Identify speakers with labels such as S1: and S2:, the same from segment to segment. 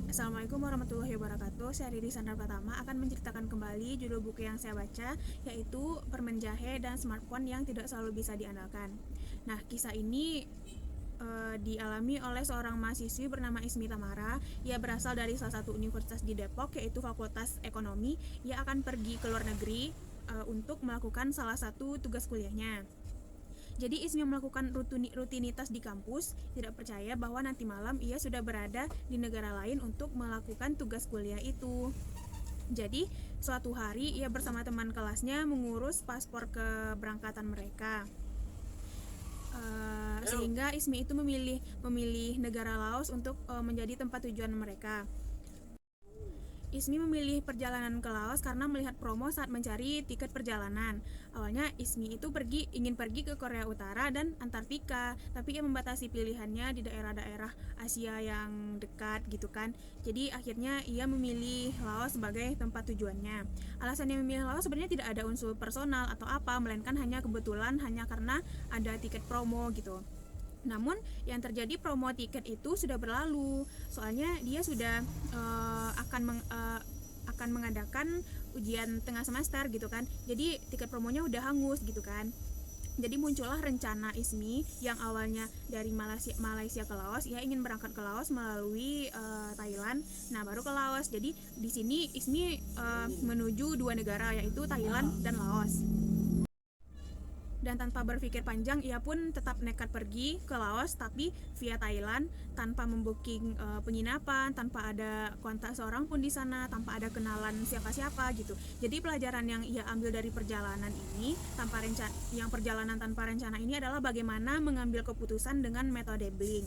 S1: Assalamualaikum warahmatullahi wabarakatuh. Saya Riri Sandra Pratama akan menceritakan kembali judul buku yang saya baca, yaitu Permen Jahe dan Smartphone yang Tidak Selalu Bisa Diandalkan. Nah, kisah ini dialami oleh seorang mahasiswi bernama Ismi Tamara. Ia berasal dari salah satu universitas di Depok, yaitu Fakultas Ekonomi. Ia akan pergi ke luar negeri untuk melakukan salah satu tugas kuliahnya. Jadi Ismi melakukan rutinitas di kampus, tidak percaya bahwa nanti malam ia sudah berada di negara lain untuk melakukan tugas kuliah itu. Jadi suatu hari ia bersama teman kelasnya mengurus paspor keberangkatan mereka. Sehingga Ismi itu memilih negara Laos untuk menjadi tempat tujuan mereka. Ismi memilih perjalanan ke Laos karena melihat promo saat mencari tiket perjalanan. Awalnya Ismi itu ingin pergi ke Korea Utara dan Antartika, tapi ia membatasi pilihannya di daerah-daerah Asia yang dekat gitu kan. Jadi akhirnya ia memilih Laos sebagai tempat tujuannya. Alasannya memilih Laos sebenarnya tidak ada unsur personal atau apa, melainkan hanya kebetulan hanya karena ada tiket promo gitu. Namun yang terjadi promo tiket itu sudah berlalu, soalnya dia sudah akan mengadakan ujian tengah semester gitu kan. Jadi tiket promonya udah hangus gitu kan. Jadi muncullah rencana Ismi yang awalnya dari Malaysia ke Laos. Ia ingin berangkat ke Laos melalui Thailand. Nah, baru ke Laos. Jadi di sini Ismi menuju dua negara, yaitu Thailand dan Laos. Dan tanpa berpikir panjang, ia pun tetap nekat pergi ke Laos, tapi via Thailand, tanpa membooking penginapan, tanpa ada kontak seorang pun di sana, tanpa ada kenalan siapa-siapa gitu. Jadi pelajaran yang ia ambil dari perjalanan ini, perjalanan tanpa rencana ini adalah bagaimana mengambil keputusan dengan metode Blink.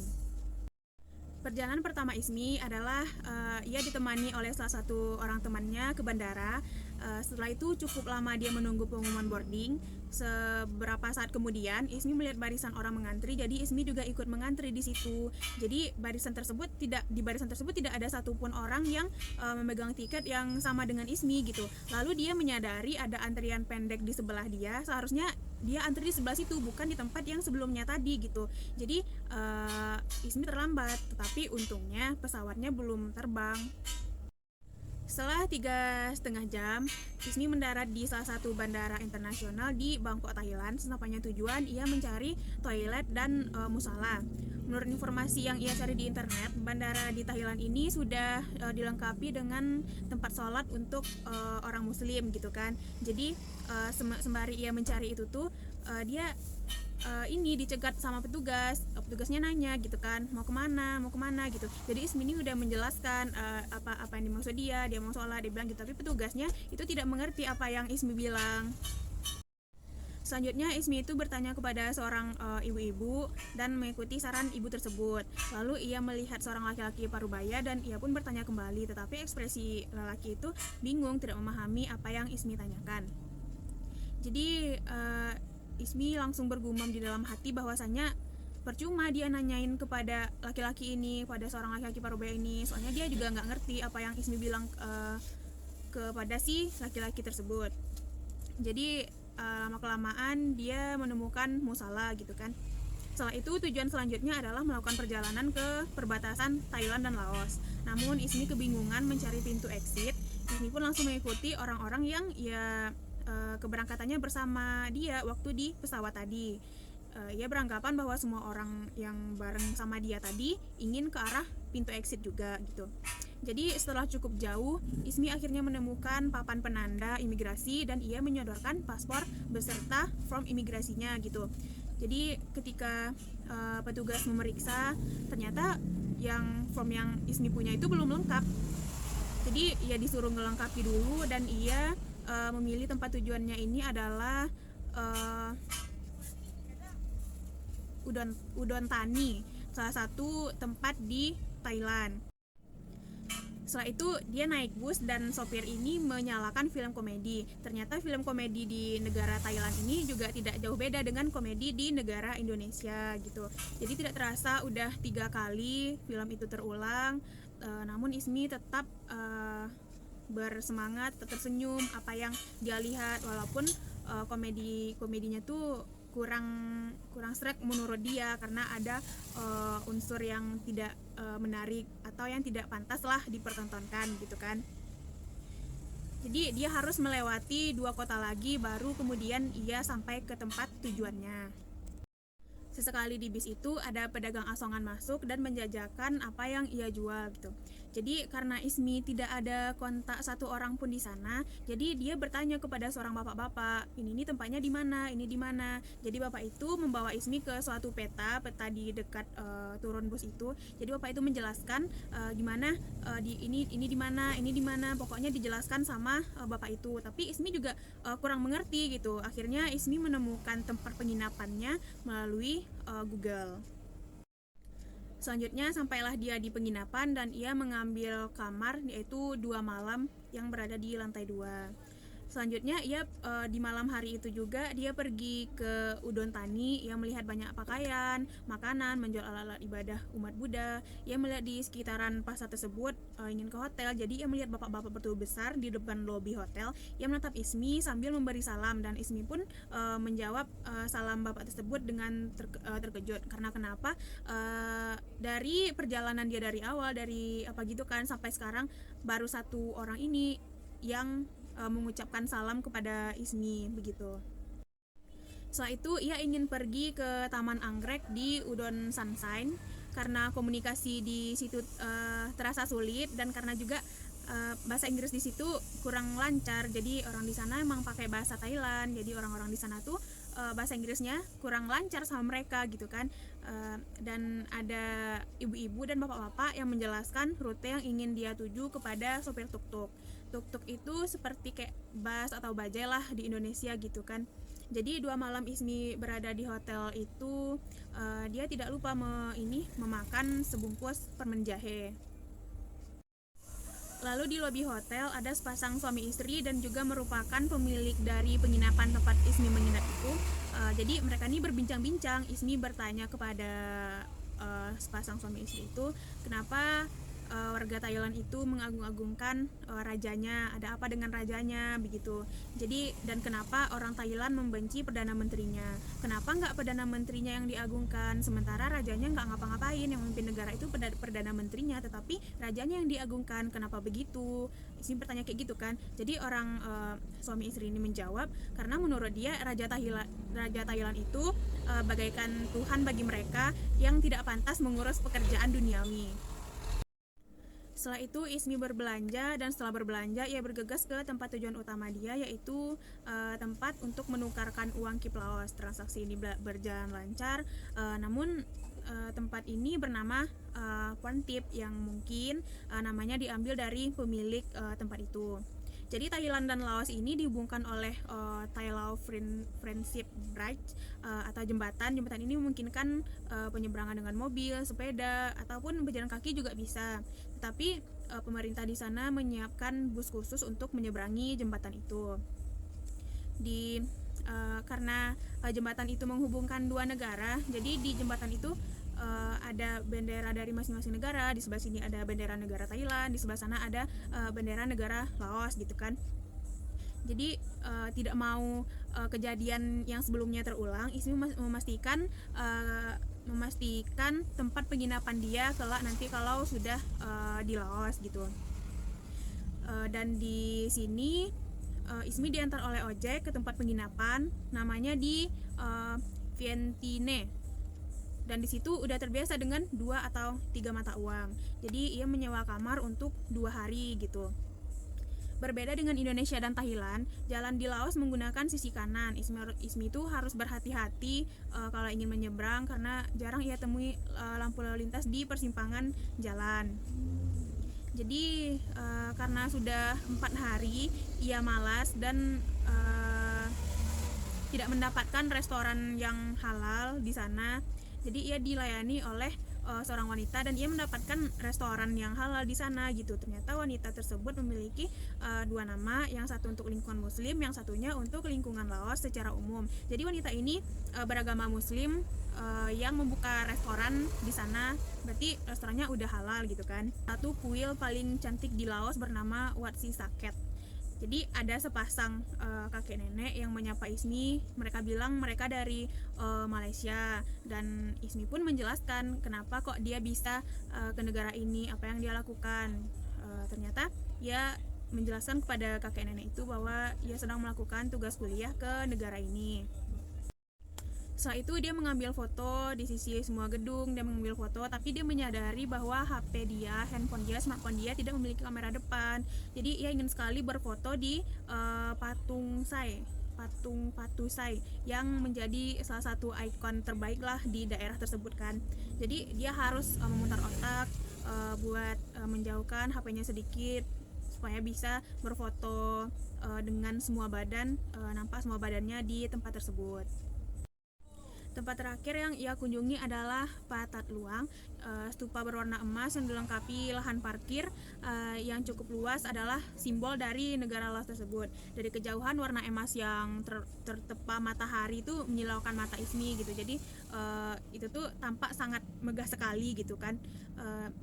S1: Perjalanan pertama Ismi adalah ia ditemani oleh salah satu orang temannya ke bandara. Setelah itu cukup lama dia menunggu pengumuman boarding. Seberapa saat kemudian Ismi melihat barisan orang mengantri, jadi Ismi juga ikut mengantri di situ. Jadi di barisan tersebut tidak ada satupun orang yang memegang tiket yang sama dengan Ismi gitu. Lalu dia menyadari ada antrian pendek di sebelah dia. Seharusnya dia antri di sebelah situ, bukan di tempat yang sebelumnya tadi gitu. Jadi Ismi terlambat, tetapi untungnya pesawatnya belum terbang. Setelah 3,5 jam, Ismi mendarat di salah satu bandara internasional di Bangkok, Thailand. Sesampainya tujuan, ia mencari toilet dan musala. Menurut informasi yang ia cari di internet, bandara di Thailand ini sudah dilengkapi dengan tempat sholat untuk orang Muslim gitu kan. Jadi sembari ia mencari itu tuh, dia ini dicegat sama petugasnya nanya gitu kan, mau kemana gitu. Jadi Ismi ini udah menjelaskan apa yang dimaksud dia mau sholat, dia bilang gitu, tapi petugasnya itu tidak mengerti apa yang Ismi bilang. Selanjutnya Ismi itu bertanya kepada seorang ibu-ibu dan mengikuti saran ibu tersebut. Lalu ia melihat seorang laki-laki parubaya dan ia pun bertanya kembali, tetapi ekspresi lelaki itu bingung, tidak memahami apa yang Ismi tanyakan. Jadi Ismi langsung bergumam di dalam hati bahwasannya percuma dia nanyain kepada laki-laki ini, pada seorang laki-laki parubaya ini, soalnya dia juga nggak ngerti apa yang Ismi bilang kepada si laki-laki tersebut. Jadi lama-kelamaan dia menemukan musala gitu kan. Setelah itu tujuan selanjutnya adalah melakukan perjalanan ke perbatasan Thailand dan Laos. Namun Ismi kebingungan mencari pintu exit. Ismi pun langsung mengikuti orang-orang yang keberangkatannya bersama dia waktu di pesawat tadi. Ia beranggapan bahwa semua orang yang bareng sama dia tadi ingin ke arah pintu exit juga gitu. Jadi setelah cukup jauh, Ismi akhirnya menemukan papan penanda imigrasi dan ia menyodorkan paspor beserta form imigrasinya gitu. Jadi ketika petugas memeriksa, ternyata yang form yang Ismi punya itu belum lengkap. Jadi ia disuruh melengkapi dulu dan ia memilih tempat tujuannya ini adalah Udon Thani, salah satu tempat di Thailand. Setelah itu dia naik bus dan sopir ini menyalakan film komedi. Ternyata film komedi di negara Thailand ini juga tidak jauh beda dengan komedi di negara Indonesia gitu. Jadi tidak terasa udah 3 kali film itu terulang. Namun Ismi tetap bersemangat, tetap senyum apa yang dia lihat, walaupun komedinya tuh kurang sreg menurut dia karena ada unsur yang tidak menarik atau yang tidak pantas lah dipertontonkan gitu kan. Jadi dia harus melewati 2 kota lagi baru kemudian ia sampai ke tempat tujuannya. Sesekali di bis itu ada pedagang asongan masuk dan menjajakan apa yang ia jual gitu. Jadi karena Ismi tidak ada kontak satu orang pun di sana, jadi dia bertanya kepada seorang bapak-bapak, ini tempatnya di mana, ini di mana. Jadi bapak itu membawa Ismi ke suatu peta di dekat turun bus itu. Jadi bapak itu menjelaskan gimana ini di mana, ini di mana. Pokoknya dijelaskan sama bapak itu. Tapi Ismi juga kurang mengerti gitu. Akhirnya Ismi menemukan tempat penginapannya melalui Google. Selanjutnya sampailah dia di penginapan dan ia mengambil kamar yaitu 2 malam yang berada di lantai 2. Selanjutnya ia di malam hari itu juga dia pergi ke Udon Tani. Ia melihat banyak pakaian, makanan, menjual alat-alat ibadah umat Buddha. Ia melihat di sekitaran pasar tersebut ingin ke hotel. Jadi ia melihat bapak-bapak bertubuh besar di depan lobi hotel. Ia menatap Ismi sambil memberi salam dan Ismi pun menjawab salam bapak tersebut dengan terkejut. Karena kenapa? Dari perjalanan dia dari awal dari apa gitu kan sampai sekarang baru 1 orang ini yang mengucapkan salam kepada Ismi begitu. Setelah itu ia ingin pergi ke Taman Anggrek di Udon Sunshine karena komunikasi di situ terasa sulit dan karena juga bahasa Inggris di situ kurang lancar. Jadi orang di sana emang pakai bahasa Thailand. Jadi orang-orang di sana tuh bahasa Inggrisnya kurang lancar sama mereka gitu kan. Dan ada ibu-ibu dan bapak-bapak yang menjelaskan rute yang ingin dia tuju kepada sopir tuk-tuk. Tuk-tuk itu seperti kayak bus atau bajai lah di Indonesia gitu kan. Jadi 2 malam Ismi berada di hotel itu dia tidak lupa memakan sebungkus permen jahe. Lalu di lobi hotel ada sepasang suami istri dan juga merupakan pemilik dari penginapan tempat Ismi menginap itu. Jadi mereka ini berbincang-bincang. Ismi bertanya kepada sepasang suami istri itu, kenapa warga Thailand itu mengagung-agungkan rajanya, ada apa dengan rajanya begitu. Jadi dan kenapa orang Thailand membenci perdana menterinya? Kenapa nggak perdana menterinya yang diagungkan, sementara rajanya nggak ngapa-ngapain, yang memimpin negara itu perdana menterinya, tetapi rajanya yang diagungkan. Kenapa begitu? Ismi bertanya kayak gitu kan. Jadi orang suami istri ini menjawab karena menurut dia Raja Thailand itu bagaikan Tuhan bagi mereka yang tidak pantas mengurus pekerjaan duniawi. Setelah itu Ismi berbelanja dan setelah berbelanja ia bergegas ke tempat tujuan utama dia yaitu tempat untuk menukarkan uang Kip Laos. Transaksi ini berjalan lancar, namun tempat ini bernama Quan Tip yang mungkin namanya diambil dari pemilik tempat itu. Jadi Thailand dan Laos ini dihubungkan oleh Thai-Lao Friendship Bridge atau jembatan. Jembatan ini memungkinkan penyeberangan dengan mobil, sepeda, ataupun berjalan kaki juga bisa. Tetapi pemerintah di sana menyiapkan bus khusus untuk menyeberangi jembatan itu. Karena jembatan itu menghubungkan 2 negara, jadi di jembatan itu ada bendera dari masing-masing negara. Di sebelah sini ada bendera negara Thailand, di sebelah sana ada bendera negara Laos gitu kan. Jadi tidak mau kejadian yang sebelumnya terulang, Ismi memastikan tempat penginapan dia kelak nanti kalau sudah di Laos gitu. Dan di sini Ismi diantar oleh ojek ke tempat penginapan, namanya di Vientiane. Dan di situ udah terbiasa dengan 2 atau 3 mata uang. Jadi ia menyewa kamar untuk 2 hari gitu. Berbeda dengan Indonesia dan Thailand, jalan di Laos menggunakan sisi kanan. Ismi itu harus berhati-hati kalau ingin menyeberang karena jarang ia temui lampu lalu lintas di persimpangan jalan. Jadi karena sudah 4 hari ia malas dan tidak mendapatkan restoran yang halal di sana. Jadi ia dilayani oleh seorang wanita dan ia mendapatkan restoran yang halal di sana gitu. Ternyata wanita tersebut memiliki 2 nama, yang satu untuk lingkungan muslim, yang satunya untuk lingkungan Laos secara umum. Jadi wanita ini beragama muslim yang membuka restoran di sana, berarti restorannya udah halal gitu kan. Satu kuil paling cantik di Laos bernama Wat Si Saket. Jadi ada sepasang kakek nenek yang menyapa Ismi. Mereka bilang mereka dari Malaysia, dan Ismi pun menjelaskan kenapa kok dia bisa ke negara ini, apa yang dia lakukan. Ternyata ia menjelaskan kepada kakek nenek itu bahwa ia sedang melakukan tugas kuliah ke negara ini. Setelah itu dia mengambil foto di sisi semua gedung, dia mengambil foto, tapi dia menyadari bahwa HP dia, handphone dia, smartphone dia tidak memiliki kamera depan. Jadi ia ingin sekali berfoto di patung Patusai yang menjadi salah satu ikon terbaik lah di daerah tersebut kan. Jadi dia harus memutar otak buat menjauhkan HP-nya sedikit supaya bisa berfoto dengan semua badan, nampak semua badannya di tempat tersebut. Tempat terakhir yang ia kunjungi adalah Patat Luang, stupa berwarna emas yang dilengkapi lahan parkir yang cukup luas adalah simbol dari negara Laos tersebut. Dari kejauhan warna emas yang tertepa matahari itu menyilaukan mata Ismi gitu. Jadi itu tuh tampak sangat megah sekali gitu kan.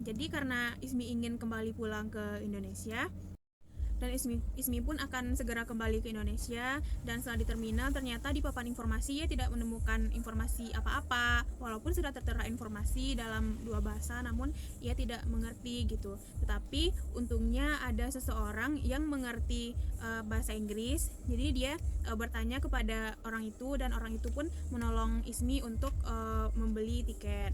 S1: Jadi karena Ismi ingin kembali pulang ke Indonesia, dan Ismi pun akan segera kembali ke Indonesia, dan setelah di terminal ternyata di papan informasi ia tidak menemukan informasi apa-apa, walaupun sudah tertera informasi dalam 2 bahasa namun ia tidak mengerti gitu. Tetapi untungnya ada seseorang yang mengerti bahasa Inggris, jadi dia bertanya kepada orang itu, dan orang itu pun menolong Ismi untuk membeli tiket.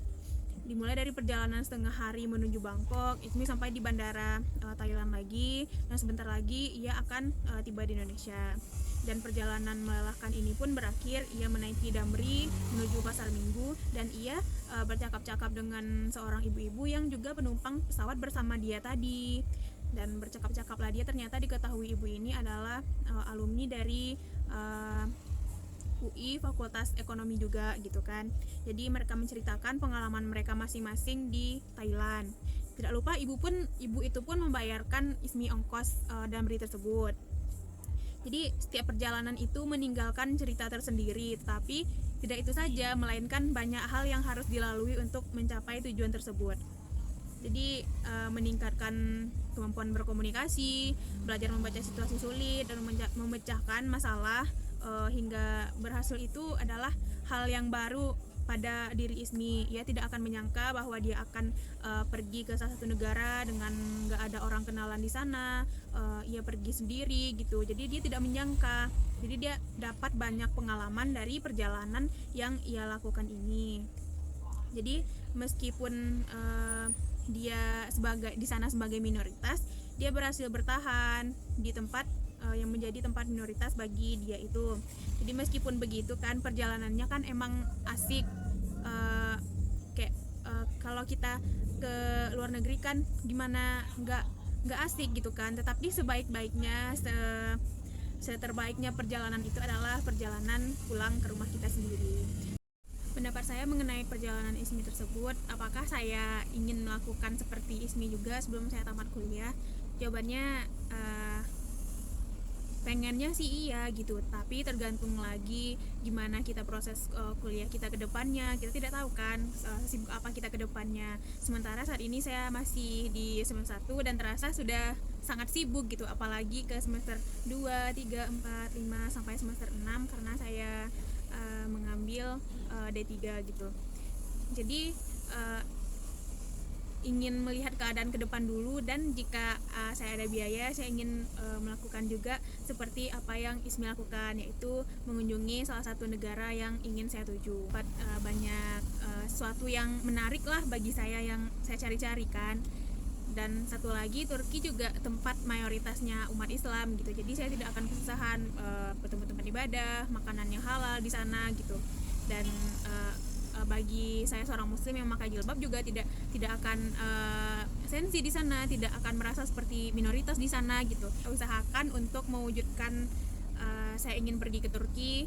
S1: Dimulai dari perjalanan setengah hari menuju Bangkok, Ismi sampai di bandara Thailand lagi, dan sebentar lagi ia akan tiba di Indonesia. Dan perjalanan melelahkan ini pun berakhir, ia menaiki Damri menuju Pasar Minggu, dan ia bercakap-cakap dengan seorang ibu-ibu yang juga penumpang pesawat bersama dia tadi. Dan bercakap-cakaplah dia, ternyata diketahui ibu ini adalah alumni dari UI Fakultas Ekonomi juga gitu kan. Jadi mereka menceritakan pengalaman mereka masing-masing di Thailand. Tidak lupa ibu itu pun membayarkan Ismi ongkos Damri tersebut. Jadi setiap perjalanan itu meninggalkan cerita tersendiri, tetapi tidak itu saja, melainkan banyak hal yang harus dilalui untuk mencapai tujuan tersebut. Jadi meningkatkan kemampuan berkomunikasi, belajar membaca situasi sulit, dan memecahkan masalah hingga berhasil itu adalah hal yang baru pada diri Ismi. Ia tidak akan menyangka bahwa dia akan pergi ke salah satu negara dengan gak ada orang kenalan di sana. Ia pergi sendiri gitu. Jadi dia tidak menyangka. Jadi dia dapat banyak pengalaman dari perjalanan yang ia lakukan ini. Jadi meskipun dia di sana sebagai minoritas, dia berhasil bertahan di tempat yang menjadi tempat minoritas bagi dia itu. Jadi meskipun begitu kan, perjalanannya kan emang asik, kalau kita ke luar negeri kan gimana nggak asik gitu kan. Tetapi sebaik-baiknya, seterbaiknya perjalanan itu adalah perjalanan pulang ke rumah kita sendiri. Pendapat saya mengenai perjalanan Ismi tersebut, apakah saya ingin melakukan seperti Ismi juga sebelum saya tamat kuliah? Jawabannya pengennya sih iya gitu, tapi tergantung lagi gimana kita proses kuliah kita ke depannya. Kita tidak tahu kan sibuk apa kita ke depannya. Sementara saat ini saya masih di semester 1 dan terasa sudah sangat sibuk gitu, apalagi ke semester 2, 3, 4, 5 sampai semester 6 karena saya mengambil D3 gitu. Jadi ingin melihat keadaan ke depan dulu, dan jika saya ada biaya, saya ingin melakukan juga seperti apa yang Ismi lakukan, yaitu mengunjungi salah satu negara yang ingin saya tuju. Banyak sesuatu yang menarik lah bagi saya yang saya cari-cari kan. Dan satu lagi, Turki juga tempat mayoritasnya umat Islam gitu. Jadi saya tidak akan kesusahan bertemu tempat ibadah, makanan yang halal di sana gitu. Dan bagi saya seorang muslim yang memakai jilbab juga tidak akan sensi di sana, tidak akan merasa seperti minoritas di sana gitu. Usahakan untuk mewujudkan saya ingin pergi ke Turki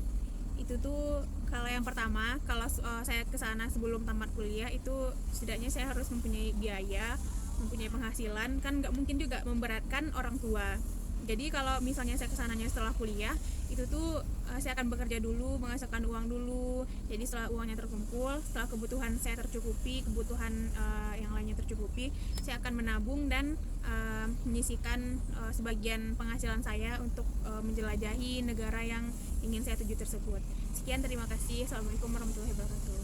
S1: itu tuh, kalau yang pertama, kalau saya ke sana sebelum tamat kuliah itu setidaknya saya harus mempunyai biaya, mempunyai penghasilan, kan nggak mungkin juga memberatkan orang tua. Jadi kalau misalnya saya kesananya setelah kuliah, itu tuh saya akan bekerja dulu, menghasilkan uang dulu. Jadi setelah uangnya terkumpul, setelah kebutuhan saya tercukupi, kebutuhan yang lainnya tercukupi, saya akan menabung dan menyisihkan sebagian penghasilan saya untuk menjelajahi negara yang ingin saya tuju tersebut. Sekian, terima kasih. Assalamualaikum warahmatullahi wabarakatuh.